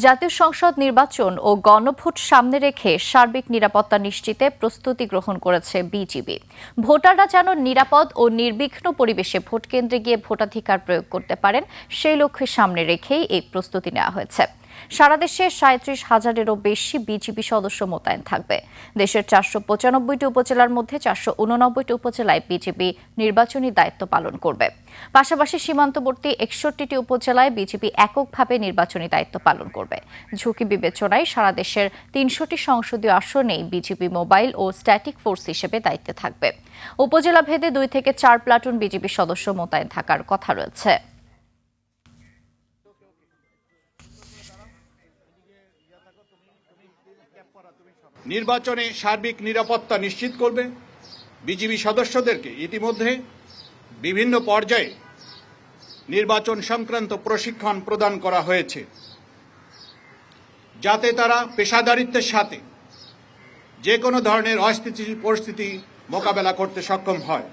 জাতীয় সংসদ নির্বাচন ও গণভোট সামনে রেখে সার্বিক নিরাপত্তা নিশ্চিতে প্রস্তুতি গ্রহণ করেছে বিজিবি। ভোটাররা যেন নিরাপদ ও নির্বিঘ্ন পরিবেশে ভোট কেন্দ্রে গিয়ে ভোটাধিকার প্রয়োগ করতে পারেন, সেই লক্ষ্যে সামনে রেখেই এই প্রস্তুতি নেওয়া হয়েছে। সারা দেশে ৩৭,০০০-এরও বেশি বিজিবি সদস্য মোতায়েন থাকবে। দেশের ৪৯৫টি উপজেলার মধ্যে ৪৮৯টি উপজেলায় বিজিবি নির্বাচনী দায়িত্ব পালন করবে। পাশাপাশি সীমান্তবর্তী ৬১টি উপজেলায় বিজিবি এককভাবে নির্বাচনী দায়িত্ব পালন করবে। ঝুঁকি বিবেচনায় সারা দেশের ৩০০টি সংসদীয় আসনেই বিজিবি মোবাইল ও স্ট্যাটিক ফোর্স হিসেবে দায়িত্বে থাকবে। উপজেলা ভেদে ২ থেকে ৪ প্লাটুন বিজিবি সদস্য মোতায়েন থাকার কথা রয়েছে। নির্বাচনে সার্বিক নিরাপত্তা নিশ্চিত করবে। বিজিবি সদস্যদেরকে ইতিমধ্যে বিভিন্ন পর্যায়ে নির্বাচন সংক্রান্ত প্রশিক্ষণ প্রদান করা হয়েছে, যাতে তারা পেশাদারিত্বের সাথে যে কোনো ধরনের অস্থিতিশীল পরিস্থিতি মোকাবেলা করতে সক্ষম হয়।